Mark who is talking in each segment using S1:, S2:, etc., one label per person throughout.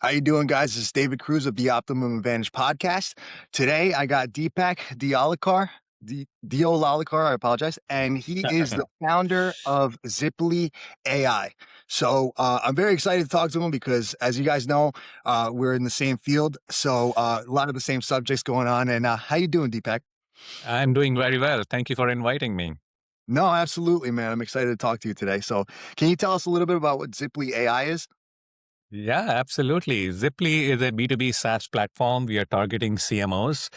S1: How you doing, guys? This is David Cruz of the Optimum Advantage Podcast. Today, I got Deepak Deolalikar, I apologize, and he is the founder of Ziply AI. So I'm very excited to talk to him because, as you guys know, we're in the same field, so a lot of the same subjects going on. And how you doing, Deepak?
S2: I'm doing very well. Thank you for inviting me.
S1: No, absolutely, man. I'm excited to talk to you today. So can you tell us a little bit about what Ziply AI is?
S2: Yeah, absolutely. Ziply is a B2B SaaS platform. We are targeting CMOs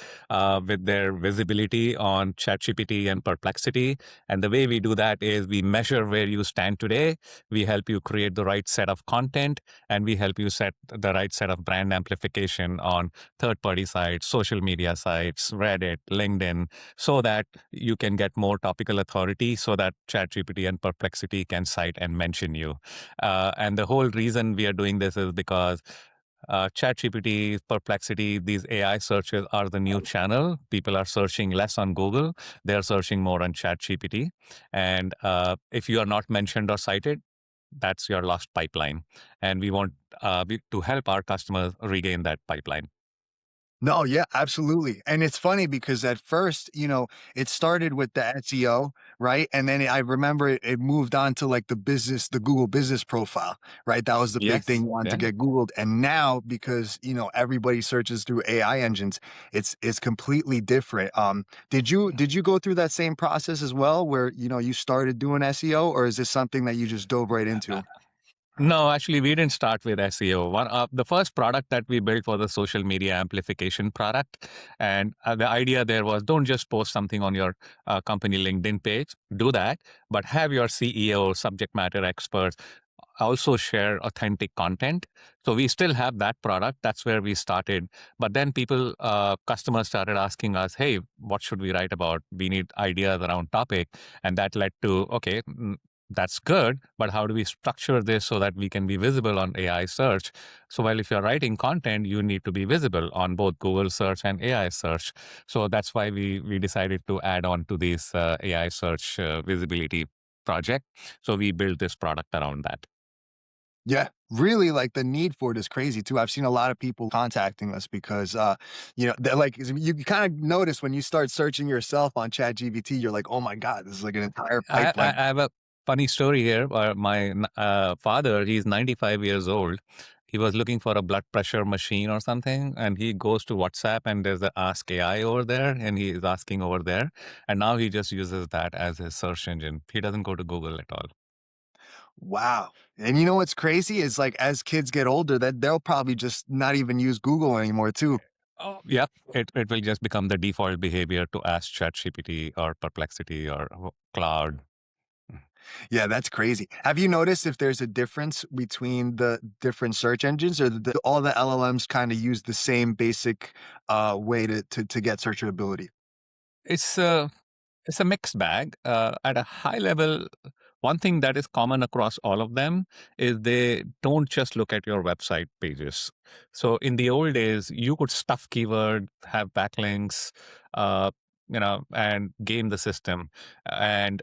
S2: with their visibility on ChatGPT and Perplexity. And the way we do that is we measure where you stand today. We help you create the right set of content, and we help you set the right set of brand amplification on third-party sites, social media sites, Reddit, LinkedIn, so that you can get more topical authority so that ChatGPT and Perplexity can cite and mention you. And the whole reason we are doing this is because ChatGPT, Perplexity, these AI searches are the new channel. People are searching less on Google. They're searching more on ChatGPT. And if you are not mentioned or cited, that's your lost pipeline. And we want to help our customers regain that pipeline.
S1: No, yeah, absolutely. And it's funny because at first, it started with the SEO, right? And then I remember it moved on to like the Google business profile, right? That was the big thing
S2: Yes.
S1: you wanted to
S2: Yeah.
S1: get Googled. And now because, everybody searches through AI engines, it's completely different. Did you go through that same process as well where, you started doing SEO, or is this something that you just dove right into?
S2: No, actually, we didn't start with SEO. The first product that we built was a social media amplification product, and the idea there was don't just post something on your company LinkedIn page. Do that, but have your CEO, subject matter experts, also share authentic content. So we still have that product. That's where we started. But then customers started asking us, "Hey, what should we write about? We need ideas around topic," and that led to okay. That's good, but how do we structure this so that we can be visible on AI search? So, well, if you're writing content, you need to be visible on both Google search and AI search. So that's why we decided to add on to this AI search visibility project. So we built this product around that.
S1: Yeah, really, like, the need for it is crazy too. I've seen a lot of people contacting us because, they're like you kinda notice when you start searching yourself on ChatGPT, you're like, "Oh my god, this is like an entire
S2: I
S1: pipeline."
S2: have a funny story here. My father, he's 95 years old. He was looking for a blood pressure machine or something, and he goes to WhatsApp, and there's the Ask AI over there, and he is asking over there. And now he just uses that as his search engine. He doesn't go to Google at all.
S1: Wow, and you know what's crazy is, like, as kids get older, that they'll probably just not even use Google anymore too.
S2: Oh, yep. It will just become the default behavior to ask ChatGPT or Perplexity or Claude.
S1: Yeah, that's crazy. Have you noticed if there's a difference between the different search engines, or all the LLMs kinda use the same basic, way to get searchability?
S2: It's a It's a mixed bag. At a high level, one thing that is common across all of them is they don't just look at your website pages. So in the old days, you could stuff keyword, have backlinks, uh, and game the system. And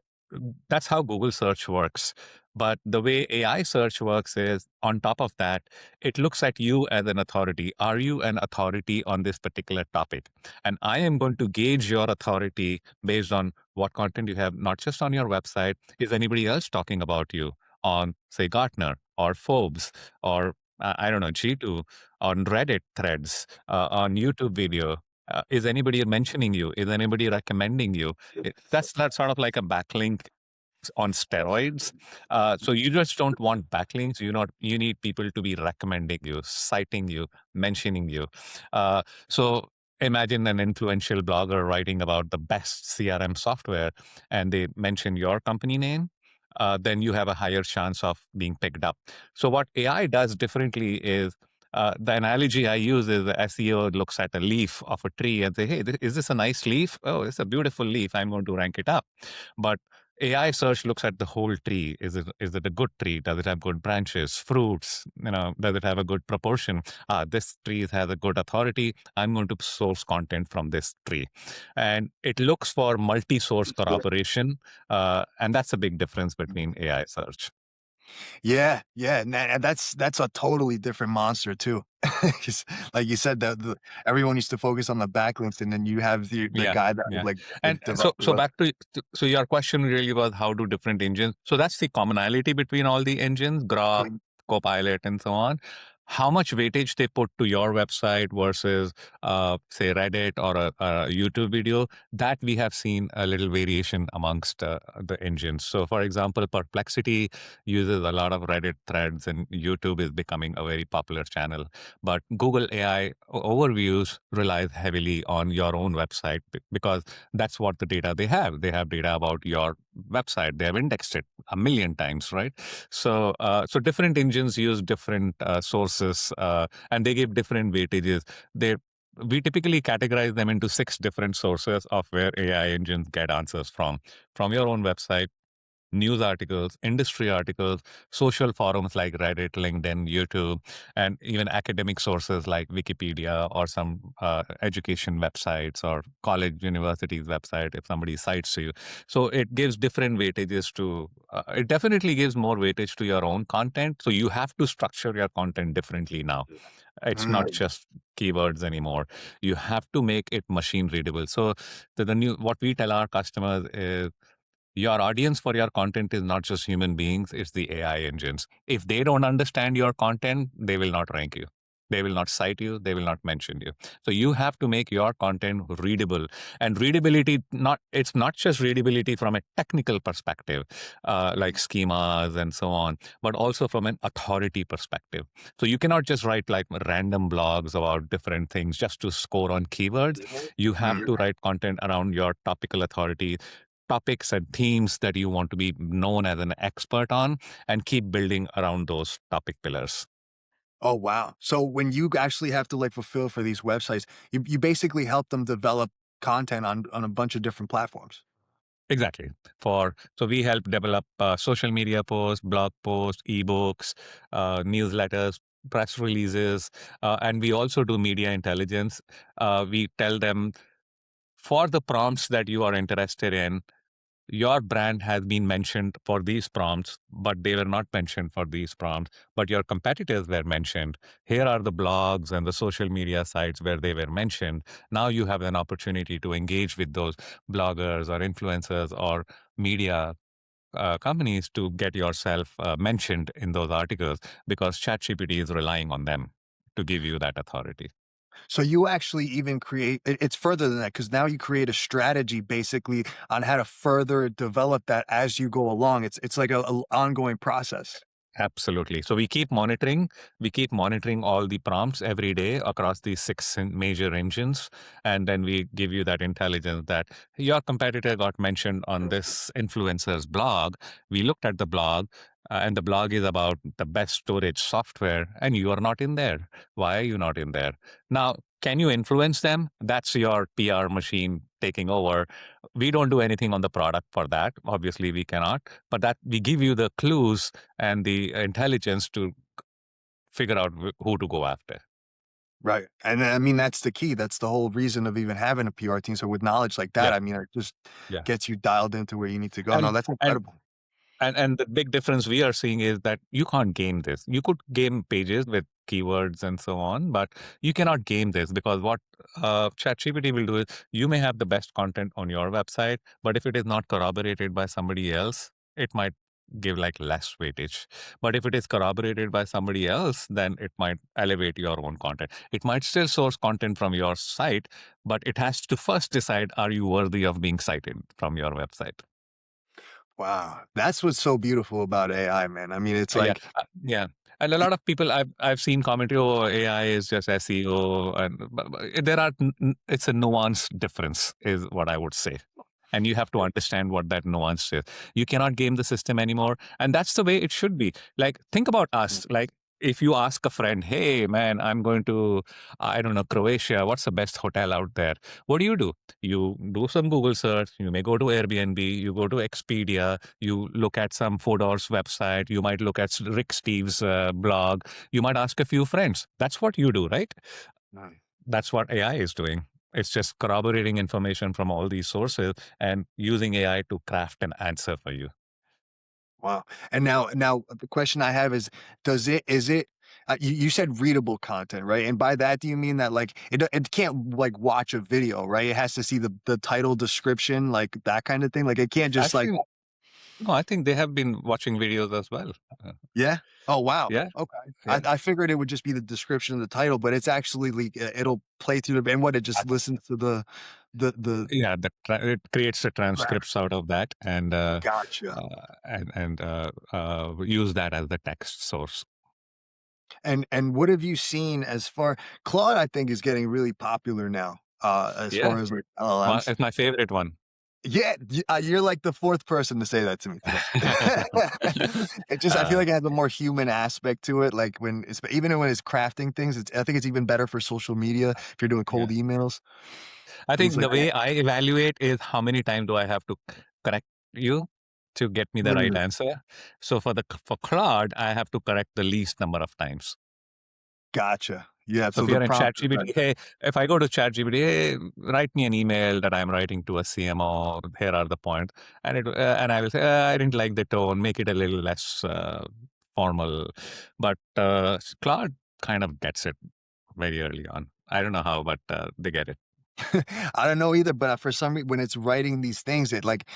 S2: that's how Google search works. But the way AI search works is on top of that, it looks at you as an authority. Are you an authority on this particular topic? And I am going to gauge your authority based on what content you have, not just on your website. Is anybody else talking about you on, say, Gartner or Forbes or I don't know, G2, on Reddit threads, on YouTube video? Is anybody mentioning you? Is anybody recommending you? That's sort of like a backlink on steroids. So you just don't want backlinks. You need people to be recommending you, citing you, mentioning you. So imagine an influential blogger writing about the best CRM software, and they mention your company name. Then you have a higher chance of being picked up. So what AI does differently is. The analogy I use is the SEO looks at a leaf of a tree and say, "Hey, is this a nice leaf? Oh, it's a beautiful leaf. I'm going to rank it up." But AI search looks at the whole tree. Is it a good tree? Does it have good branches, fruits? Does it have a good proportion? This tree has a good authority. I'm going to source content from this tree, and it looks for multi-source corroboration, and that's a big difference between AI search.
S1: Yeah, yeah, and that's a totally different monster too. 'Cause like you said, everyone used to focus on the backlinks, and then you have the
S2: Yeah,
S1: guy that would
S2: yeah.
S1: like
S2: And
S1: develop the
S2: so
S1: web.
S2: back so your question really was how do different engines. So that's the commonality between all the engines, Grok,
S1: Mhm.
S2: Copilot, and so on. How much weightage they put to your website versus, say, Reddit or a YouTube video, that we have seen a little variation amongst the engines. So, for example, Perplexity uses a lot of Reddit threads, and YouTube is becoming a very popular channel. But Google AI overviews relies heavily on your own website because that's what the data they have. They have data about your website. They have indexed it a million times, right? So, so different engines use different sources, and they give different weightages. They We typically categorize them into 6 different sources of where AI engines get answers from your own website, news articles, industry articles, social forums like Reddit, LinkedIn, YouTube, and even academic sources like Wikipedia or some education websites or college universities website if somebody cites you. So it gives different weightages to, it definitely gives more weightage to your own content. So you have to structure your content differently now. It's not
S1: Mm.
S2: just keywords anymore. You have to make it machine readable. So the new, what we tell our customers is, your audience for your content is not just human beings, it's the AI engines. If they don't understand your content, they will not rank you. They will not cite you. They will not mention you. So you have to make your content readable. And readability, it's not just readability from a technical perspective, like schemas and so on, but also from an authority perspective. So you cannot just write like random blogs about different things just to score on keywords. You have
S1: Mm.
S2: to write content around your topical authority, topics and themes that you want to be known as an expert on, and keep building around those topic pillars.
S1: Oh, wow. So when you actually have to like fulfill for these websites, you basically help them develop content on a bunch of different platforms.
S2: Exactly. So we help develop social media posts, blog posts, ebooks, newsletters, press releases, and we also do media intelligence. We tell them, for the prompts that you are interested in, your brand has been mentioned for these prompts, but they were not mentioned for these prompts, but your competitors were mentioned. Here are the blogs and the social media sites where they were mentioned. Now you have an opportunity to engage with those bloggers or influencers or media companies to get yourself mentioned in those articles, because ChatGPT is relying on them to give you that authority.
S1: So you actually even create it's further than that because now you create a strategy basically on how to further develop that as you go along. It's like a ongoing process.
S2: Absolutely. So we keep monitoring. We keep monitoring all the prompts every day across these 6 major engines, and then we give you that intelligence that your competitor got mentioned on this influencer's blog. We looked at the blog, and the blog is about the best storage software, and you are not in there. Why are you not in there? Now, can you influence them? That's your PR machine taking over. We don't do anything on the product for that. Obviously, we cannot, but that we give you the clues and the intelligence to figure out who to go after.
S1: Right. And I mean, that's the key. That's the whole reason of even having a PR team. So with knowledge like that,
S2: Yeah,
S1: I mean, it just
S2: yeah.
S1: gets you dialed into where you need to go. No,
S2: And
S1: that's
S2: and
S1: incredible.
S2: and the big difference we are seeing is that you can't game this. You could game pages with keywords and so on, but you cannot game this, because what ChatGPT will do is, you may have the best content on your website, but if it is not corroborated by somebody else, it might give like less weightage. But if it is corroborated by somebody else, then it might elevate your own content. It might still source content from your site, but it has to first decide, are you worthy of being cited from your website?
S1: Wow. That's what's so beautiful about AI, man. I mean, it's like,
S2: Yeah. And a lot of people I've seen commentary, oh, AI is just SEO, and there are it's a nuanced difference, is what I would say. And you have to understand what that nuance is. You cannot game the system anymore, and that's the way it should be. Like, think about us. Like, if you ask a friend, "Hey, man, I'm going to, I don't know, Croatia. What's the best hotel out there?" What do? You do some Google search. You may go to Airbnb. You go to Expedia. You look at some Fodor's website. You might look at Rick Steves' blog. You might ask a few friends. That's what you do, right?
S1: mm,
S2: That's what AI is doing. It's just corroborating information from all these sources and using AI to craft an answer for you.
S1: Wow. And now the question I have is, is it, you said readable content, right? And by that, do you mean that like it can't like watch a video, right? It has to see the title, description, like that kind of thing. Like it can't just like,
S2: Actually, no, I think they have been watching videos as well. Uh,
S1: yeah. Oh, wow.
S2: yeah,
S1: Okay.
S2: yeah.
S1: I figured it would just be the description of the title, but it's actually like it'll play through the, and what, it just listens to the
S2: Yeah, it creates the transcripts out of that
S1: gotcha.
S2: use that as the text source.
S1: And what have you seen as far, Claude, I think, is getting really popular now, as
S2: Yeah,
S1: far as like LLMs.
S2: it's my favorite one.
S1: Yeah, you're like the fourth person to say that to me today. It just, I feel
S2: uh,
S1: like it has a more human aspect to it. Like when it's, even when it's crafting things, I think it's even better for social media if you're doing
S2: yeah,
S1: cold emails,
S2: I
S1: things
S2: think
S1: like
S2: the
S1: that.
S2: way I evaluate is how many times do I have to correct you to get me the right
S1: Mm,
S2: answer. So for Claude, I have to correct the least number of times.
S1: gotcha. Yeah,
S2: So
S1: so
S2: if
S1: the
S2: you're in
S1: prompt is right.
S2: ChatGPT, hey, if I go to ChatGPT, hey, write me an email that I'm writing to a CMO. Here are the points, and I will say I didn't like the tone. Make it a little less formal. But Claude kind of gets it very early on. I don't know how, but they get it.
S1: I don't know either, but for some reason, when it's writing these things, it like,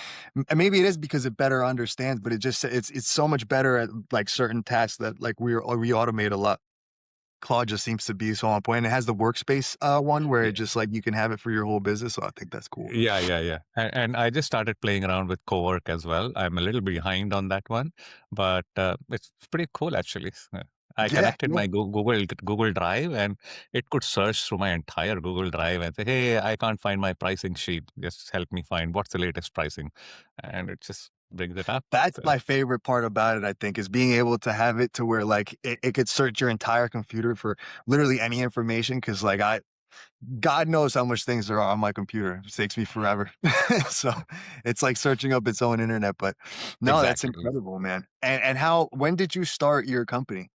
S1: maybe it is because it better understands, but it just, it's so much better at like certain tasks that like we automate a lot. Claude just seems to be so on point. It has the workspace one where it just like you can have it for your whole business. So I think that's cool.
S2: Yeah, yeah, yeah. And I just started playing around with Cowork as well. I'm a little behind on that one, but it's pretty cool actually. I
S1: Yeah,
S2: connected
S1: yeah.
S2: my Google Drive, and it could search through my entire Google Drive and say, "Hey, I can't find my pricing sheet. Just help me find what's the latest pricing," and it just brings it up.
S1: That's
S2: So,
S1: my favorite part about it, I think, is being able to have it to where like it could search your entire computer for literally any information. Cause like God knows how much things there are on my computer. It takes me forever. So it's like searching up its own internet. But no, that's
S2: exactly.
S1: incredible, man. And when did you start your company?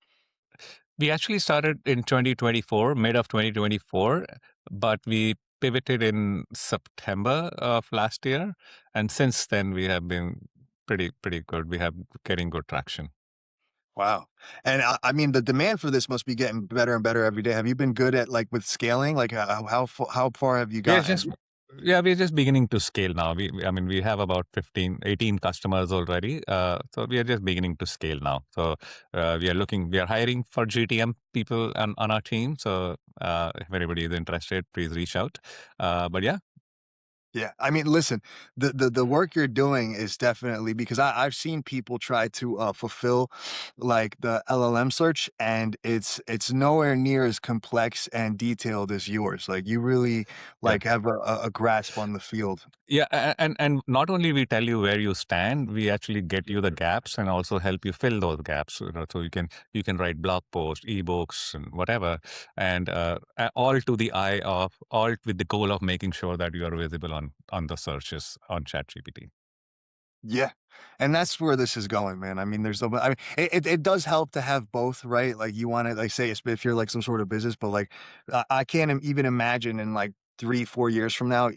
S2: We actually started in 2024, mid of 2024, but we pivoted in September of last year, and since then we have been pretty good. We have getting good traction.
S1: Wow. And I mean, the demand for this must be getting better and better every day. Have you been good at like with scaling? Like how far have you
S2: We are
S1: gotten?
S2: just yeah, we're just beginning to scale now. I mean, we have about 15, 18 customers already. So we are just beginning to scale now. So we are hiring for GTM people on our team. So if anybody is interested, please reach out. But yeah,
S1: Yeah, I mean, listen, the work you're doing is definitely, because I've seen people try to fulfill like the LLM search, and it's nowhere near as complex and detailed as yours. Like you really
S2: yeah.
S1: like have a grasp on the field.
S2: Yeah, and not only we tell you where you stand, we actually get you the gaps and also help you fill those gaps. So you can write blog posts, ebooks, and whatever, and all to the eye of all with the goal of making sure that you are visible on the searches on ChatGPT.
S1: Yeah. And that's where this is going, man. I mean, I mean, it does help to have both, right? Like you want to, like say, if you're like some sort of business, but like, I can't even imagine in like 3, 4 years from now,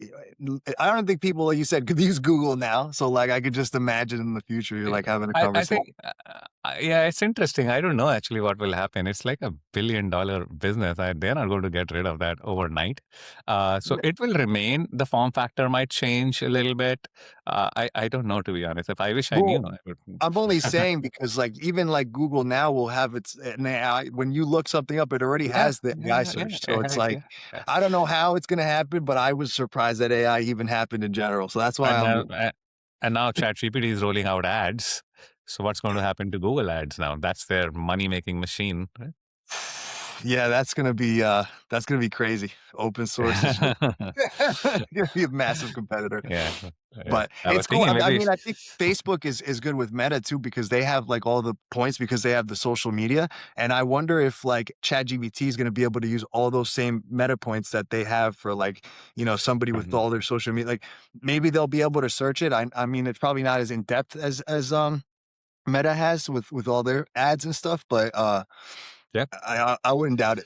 S1: I don't think people, like you said, could use Google now. So like, I could just imagine in the future, you're like having a
S2: I
S1: conversation.
S2: think, yeah, it's interesting. I don't know actually what will happen. It's like $1 billion business. They're not going to get rid of that overnight. So it will remain. The form factor might change a little bit. I don't know, to be honest. If I wish I knew,
S1: Well,
S2: I would.
S1: I'm only saying because like even like Google now will have its an AI. When you look something up, it already
S2: Yeah,
S1: has the AI
S2: yeah,
S1: search. So
S2: yeah,
S1: it's
S2: yeah,
S1: like,
S2: yeah.
S1: I don't know how it's gonna happen, but I was surprised that AI even happened in general. So that's why
S2: And
S1: I'm
S2: now, and now ChatGPT is rolling out ads. So what's going to happen to Google Ads now? That's their money making machine.
S1: yeah, that's gonna be crazy. Open source is just
S2: Right?
S1: gonna be a massive competitor.
S2: Yeah, yeah.
S1: But
S2: I was
S1: it's cool.
S2: thinking
S1: I
S2: maybe.
S1: mean, I think Facebook is good with Meta too because they have like all the points because they have the social media. And I wonder if like ChatGPT is going to be able to use all those same Meta points that they have for like, somebody with
S2: Mhm.
S1: all their social media. Like maybe they'll be able to search it. I mean, it's probably not as in depth as Meta has with all their ads and stuff, but
S2: Yeah,
S1: I wouldn't doubt it.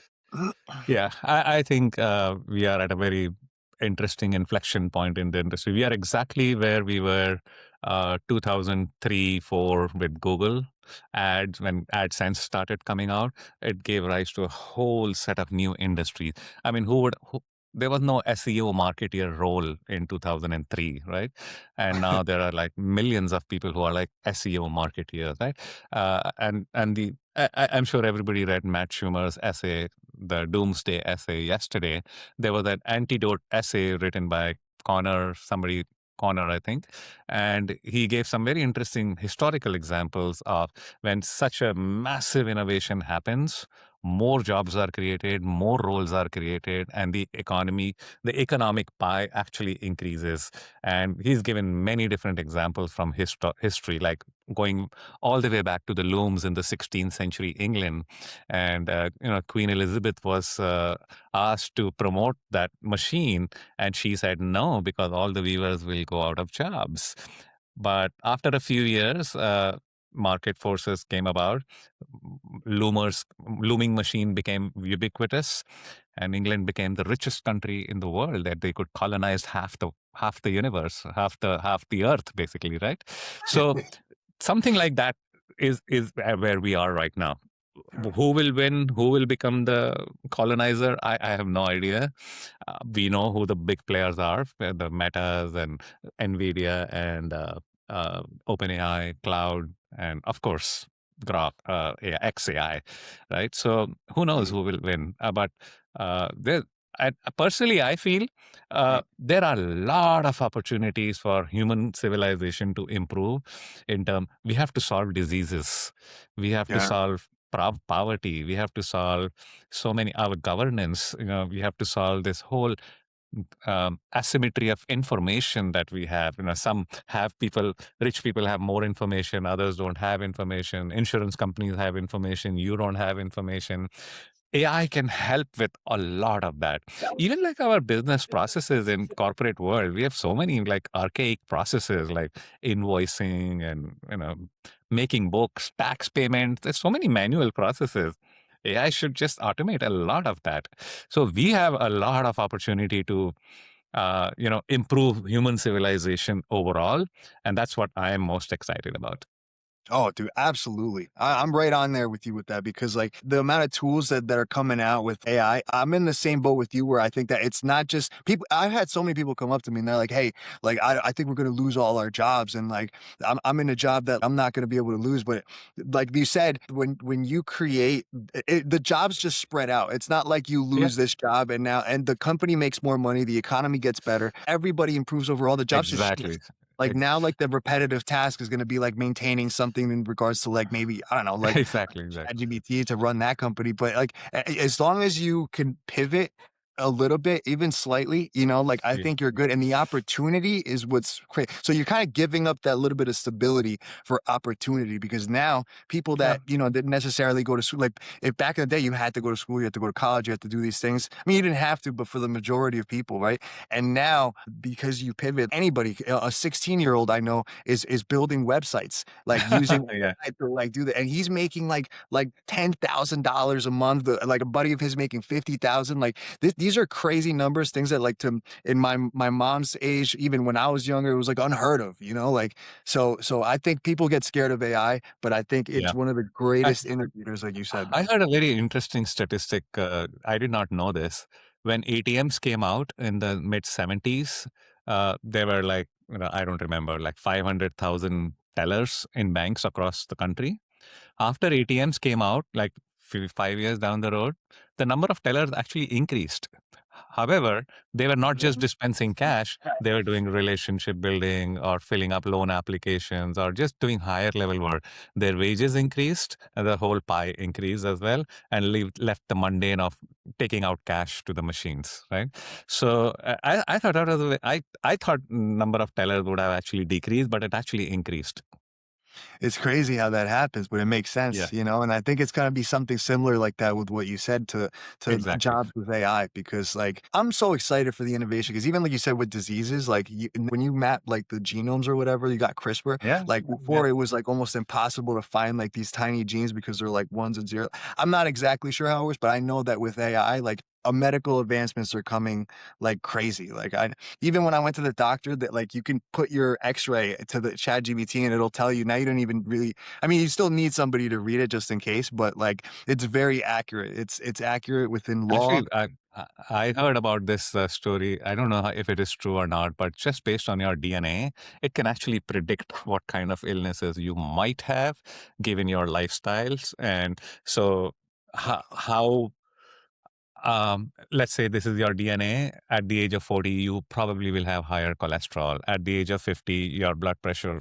S2: yeah. I think we are at a very interesting inflection point in the industry. We are exactly where we were 2003, 4 with Google ads, when AdSense started coming out, it gave rise to a whole set of new industries. I mean, there was no SEO marketeer role in 2003, right? And now there are like millions of people who are like SEO marketeers, right? I'm sure everybody read Matt Schumer's essay, the Doomsday essay yesterday. There was an antidote essay written by Connor, I think, and he gave some very interesting historical examples of when such a massive innovation happens, more jobs are created, more roles are created, and the economic pie actually increases. And he's given many different examples from history, like going all the way back to the looms in the 16th century England. And, Queen Elizabeth was asked to promote that machine, and she said no, because all the weavers will go out of jobs. But after a few years, market forces came about. Looming machine became ubiquitous, and England became the richest country in the world, that they could colonize half the universe, half the earth, basically, right? So something like that is where we are right now. Who will win? Who will become the colonizer? I have no idea. We know who the big players are, the Metas and Nvidia and OpenAI, Cloud, and of course XAI, right? So who knows who will win? But there, personally, I feel there are a lot of opportunities for human civilization to improve. We have to solve diseases, we have to
S1: Yeah.
S2: solve poverty, we have to solve so many our governance. We have to solve this whole asymmetry of information that we have. Some have rich people have more information, others don't have information. Insurance companies have information, you don't have information. AI can help with a lot of that. Even like our business processes in corporate world, we have so many like archaic processes like invoicing and making books, tax payments. There's so many manual processes. AI should just automate a lot of that. So we have a lot of opportunity to improve human civilization overall, and that's what I am most excited about.
S1: Oh, dude, absolutely. I'm right on there with you with that, because like the amount of tools that are coming out with AI, I'm in the same boat with you, where I think that it's not just people. I've had so many people come up to me and they're like, hey, like, I think we're going to lose all our jobs. And like, I'm in a job that I'm not going to be able to lose. But like you said, when you create the jobs just spread out. It's not like you
S2: Yeah,
S1: lose this job and the company makes more money, the economy gets better, everybody improves overall, the jobs just
S2: exactly.
S1: shift. Like now, like the repetitive task is going to be like maintaining something in regards to like maybe, I don't know, like
S2: Exactly.
S1: ChatGPT to run that company. But like as long as you can pivot a little bit, even slightly, like I
S2: Yeah.
S1: think you're good. And the opportunity is what's great. So you're kind of giving up that little bit of stability for opportunity, because now people
S2: Yeah.
S1: that, didn't necessarily go to school, like if back in the day you had to go to school, you had to go to college, you had to do these things. I mean, you didn't have to, but for the majority of people, right? And now, because you pivot, anybody, a 16-year-old I know is building websites, like using
S2: Yeah.
S1: AI to like do that, and he's making like $10,000 a month. Like a buddy of his making 50,000. Like these are crazy numbers, things that like to in my mom's age, even when I was younger, it was like unheard of. Like so I think people get scared of AI, but I think it's
S2: Yeah.
S1: one of the
S2: I,
S1: greatest innovators, like you said,
S2: I
S1: man.
S2: heard a very interesting statistic. I did not know this. When ATMs came out in the mid 70s, there were like, I don't remember, like 500,000 tellers in banks across the country. After ATMs came out, like 5 years down the road, the number of tellers actually increased. However, they were not just dispensing cash, they were doing relationship building or filling up loan applications or just doing higher level work. Their wages increased and the whole pie increased as well, and left the mundane of taking out cash to the machines, right? So I thought I thought number of tellers would have actually decreased, but it actually increased.
S1: It's crazy how that happens, but it makes
S2: Yeah,
S1: sense, and I think it's gonna be something similar like that with what you said to
S2: exactly.
S1: jobs with AI, because like I'm so excited for the innovation, because even like you said with diseases, like when you map like the genomes or whatever, you got CRISPR.
S2: Yeah,
S1: Like
S2: yeah,
S1: before, it was like almost impossible to find like these tiny genes because they're like ones and zeros. I'm not exactly sure how it works, but I know that with AI, like medical advancements are coming like crazy. Like even when I went to the doctor, that like you can put your X-ray to the ChatGPT and it'll tell you. Now you don't even really. I mean, you still need somebody to read it just in case, but like it's very accurate. It's accurate within law.
S2: Actually, I heard about this story. I don't know if it is true or not, but just based on your DNA, it can actually predict what kind of illnesses you might have given your lifestyles. And so, how let's say this is your DNA. At the age of 40, you probably will have higher cholesterol. At the age of 50, your blood pressure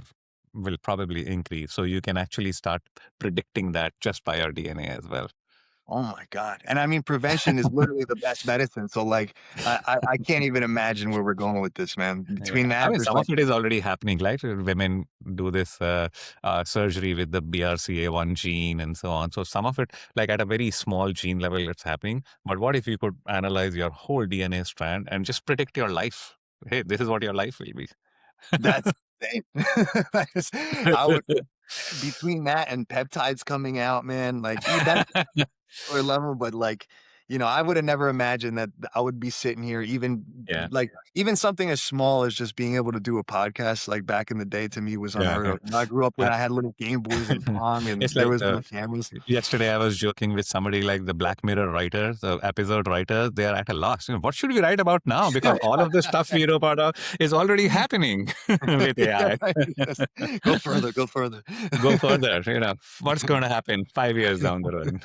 S2: will probably increase. So you can actually start predicting that just by your DNA as well.
S1: Oh my God. And I mean, prevention is literally the best medicine. So like, I can't even imagine where we're going with this, man. Between
S2: Yeah, I
S1: that,
S2: mean,
S1: there's
S2: some
S1: like,
S2: of it is already happening, right? Women do this surgery with the BRCA1 gene and so on. So some of it, like at a very small gene level, it's happening. But what if you could analyze your whole DNA strand and just predict your life? Hey, this is what your life will be.
S1: that's insane. I would, between that and peptides coming out, man, like that's or level, but like, I would have never imagined that I would be sitting here even
S2: Yeah,
S1: like even something as small as just being able to do a podcast like back in the day to me was
S2: yeah,
S1: unheard
S2: yeah.
S1: of. I grew up when
S2: Uh,
S1: I had little Game Boys and Pong and
S2: it's
S1: there
S2: like
S1: was no cameras.
S2: yesterday I was joking with somebody like the Black Mirror writers, the episode writers, they are at a loss. What should we write about now? Because all of the stuff we wrote about is already happening with
S1: Yeah,
S2: AI.
S1: right. Just go further, go further.
S2: Go further, what's going to happen 5 years down the road?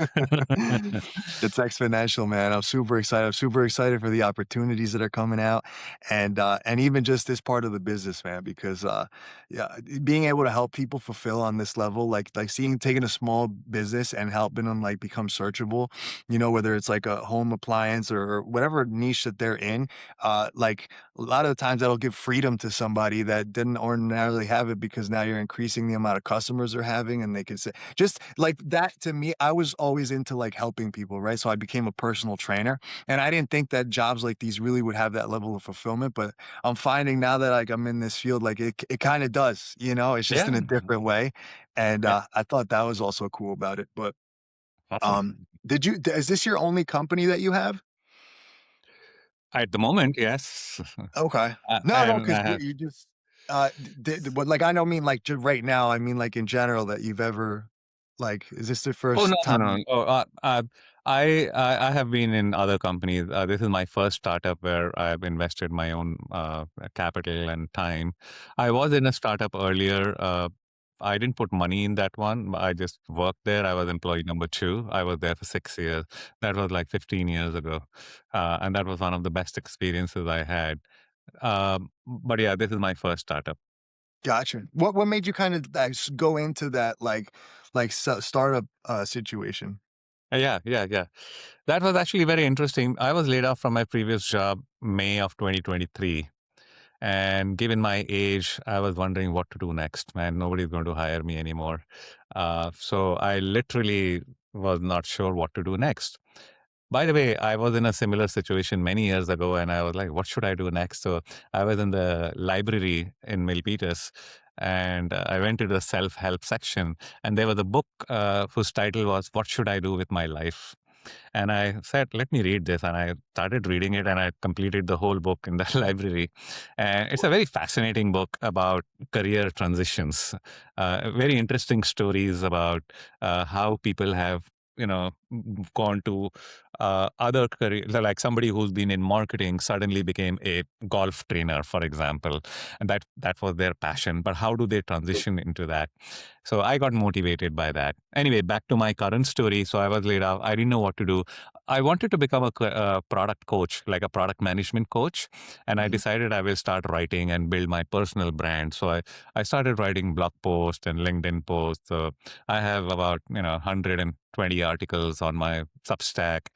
S1: It's exponential, man. I'm super excited. I'm super excited for the opportunities that are coming out, and even just this part of the business, man. Because yeah, being able to help people fulfill on this level, like seeing taking a small business and helping them like become searchable, whether it's like a home appliance or whatever niche that they're in, like a lot of the times that'll give freedom to somebody that didn't ordinarily have it because now you're increasing the amount of customers they're having and they can say just like that to me. I was always into like helping people, right? So I became a personal trainer and I didn't think that jobs like these really would have that level of fulfillment, but I'm finding now that like I'm in this field, like it kind of does, it's just in
S2: Yeah,
S1: a different way. And
S2: yeah,
S1: I thought that was also cool about it. But
S2: awesome.
S1: is this your only company that you have?
S2: At the moment, yes.
S1: Okay. No,
S2: And
S1: because
S2: I have,
S1: you just, but like, I don't mean like just right now. I mean like in general that you've ever, like, is this the
S2: oh, no,
S1: first
S2: no, no.
S1: time?
S2: Oh, I have been in other companies. This is my first startup where I've invested my own capital and time. I was in a startup earlier. I didn't put money in that one. I just worked there. I was employee number two. I was there for 6 years. That was like 15 years ago. And that was one of the best experiences I had. But yeah, this is my first startup.
S1: Gotcha. What made you kind of go into that startup situation?
S2: Yeah, yeah, yeah. That was actually very interesting. I was laid off from my previous job May of 2023. And given my age, I was wondering what to do next. Man, nobody's going to hire me anymore. So I literally was not sure what to do next. By the way, I was in a similar situation many years ago, and I was like, what should I do next? So I was in the library in Milpitas, and I went to the self help section, and there was a book whose title was, What Should I Do with My Life? And I said, let me read this. And I started reading it and I completed the whole book in the library. And it's a very fascinating book about career transitions, very interesting stories about how people have gone to other career, like somebody who's been in marketing suddenly became a golf trainer, for example, and that was their passion. But how do they transition into that? So I got motivated by that. Anyway, back to my current story. So I was laid off. I didn't know what to do. I wanted to become a product coach, like a product management coach. And I
S1: Mhm.
S2: decided I will start writing and build my personal brand. So I started writing blog posts and LinkedIn posts. So I have about 120 articles on my Substack,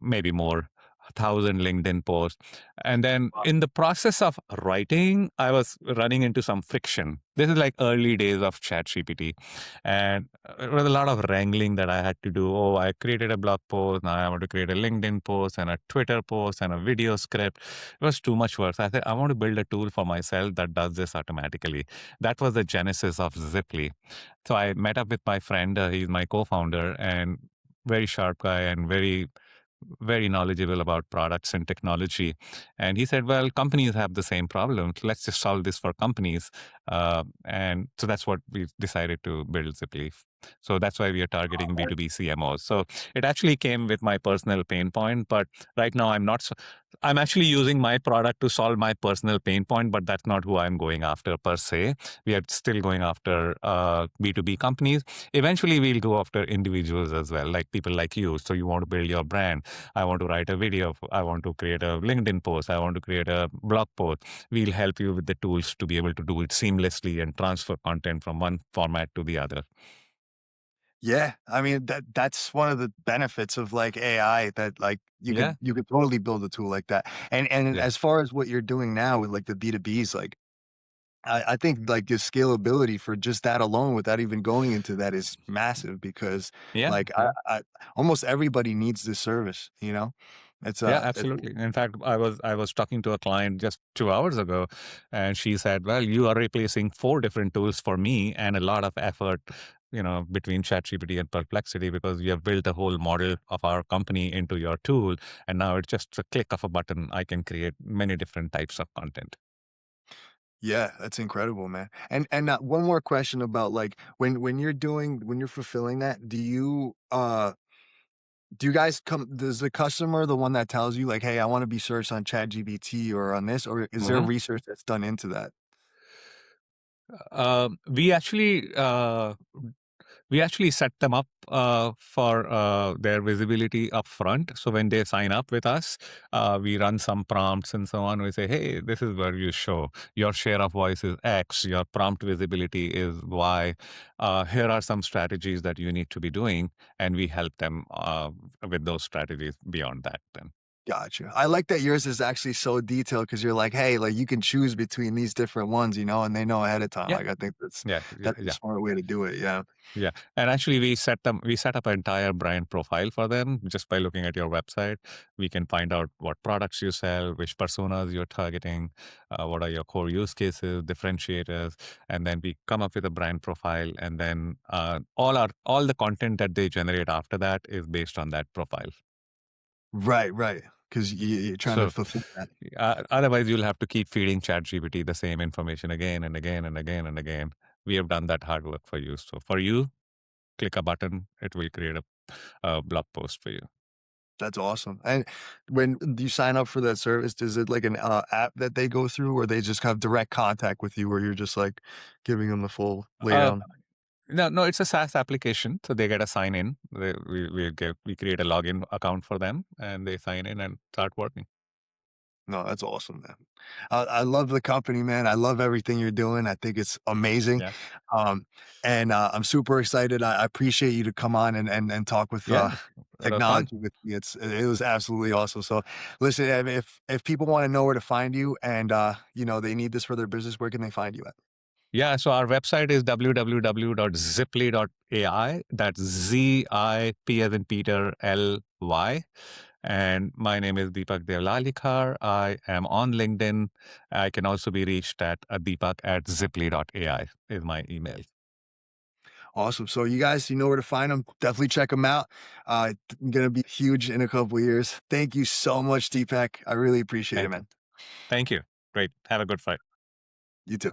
S2: maybe more. 1,000 LinkedIn posts. And then in the process of writing, I was running into some friction. This is like early days of ChatGPT. And it was a lot of wrangling that I had to do. Oh, I created a blog post. Now I want to create a LinkedIn post and a Twitter post and a video script. It was too much work. So I said, I want to build a tool for myself that does this automatically. That was the genesis of Ziply. So I met up with my friend. He's my co-founder and very sharp guy and very very knowledgeable about products and technology. And he said, well, companies have the same problem. Let's just solve this for companies. And so that's what we decided to build Ziply. So that's why we are targeting B2B CMOs. So it actually came with my personal pain point, but right now I'm actually using my product to solve my personal pain point, but that's not who I'm going after per se. We are still going after B2B companies. Eventually, we'll go after individuals as well, like people like you. So you want to build your brand. I want to write a video. I want to create a LinkedIn post. I want to create a blog post. We'll help you with the tools to be able to do it seamlessly and transfer content from one format to the other.
S1: Yeah, I mean that's one of the benefits of like AI that like
S2: Yeah,
S1: you could totally build a tool like that. And
S2: yeah,
S1: as far as what you're doing now with like the B2Bs, like I think like the scalability for just that alone without even going into that is massive because
S2: yeah,
S1: like
S2: yeah.
S1: I almost everybody needs this service, you know?
S2: Yeah,
S1: It's
S2: absolutely. In fact, I was talking to a client just 2 hours ago, and she said, "Well, you are replacing 4 different tools for me, and a lot of effort, between ChatGPT and Perplexity, because we have built a whole model of our company into your tool, and now it's just a click of a button. I can create many different types of content."
S1: yeah, that's incredible, man. And one more question about like when you're fulfilling that, do you guys come does the customer the one that tells you like, "Hey, I wanna be searched on ChatGPT or on this," or is there
S2: Mhm.
S1: research that's done into that?
S2: We actually set them up for their visibility up front. So when they sign up with us, we run some prompts and so on. We say, hey, this is where you show your share of voice is X, your prompt visibility is Y. Here are some strategies that you need to be doing. And we help them with those strategies beyond that. Then.
S1: Gotcha. I like that yours is actually so detailed because 'cause you're like, "Hey, like, you can choose between these different ones," you know, and they know ahead of time.
S2: Yeah.
S1: Like, I think
S2: Yeah. Yeah.
S1: that's a
S2: Yeah.
S1: smart way to do it, yeah.
S2: Yeah, and actually, we set up an entire brand profile for them just by looking at your website. We can find out what products you sell, which personas you're targeting, what are your core use cases, differentiators, and then we come up with a brand profile, and then all the content that they generate after that is based on that profile.
S1: Right, right. 'Cause you're trying to
S2: So
S1: fulfill that.
S2: otherwise, you'll have to keep feeding ChatGPT the same information again and again and again and again. We have done that hard work for you. So for you, click a button, it will create a blog post for you.
S1: That's awesome. And when you sign up for that service, is it like an, app that they go through or they just have direct contact with you where you're just, like, giving them the full
S2: Uh,
S1: laydown?
S2: no, it's a SaaS application, so they get a sign in. We create a login account for them, and they sign in and start working.
S1: No, that's awesome, man. I love the company, man. I love everything you're doing. I think it's amazing.
S2: Yeah,
S1: Um, I'm super excited. I appreciate you to come on and talk with
S2: yeah, that was fun.
S1: technology with me. It was absolutely awesome. So, listen, if people want to know where to find you and you know they need this for their business, where can they find you at?
S2: Yeah, so our website is www.ziply.ai. That's ZIP as in Peter LY. And my name is Deepak Deolalikar. I am on LinkedIn. I can also be reached at deepak@ziply.ai is my email.
S1: Awesome. So you guys, you know where to find them. Definitely check them out. Gonna be huge in a couple years. Thank you so much, Deepak. I really appreciate it,
S2: Thank you.
S1: man.
S2: Thank you. Great. Have a good fight.
S1: You too.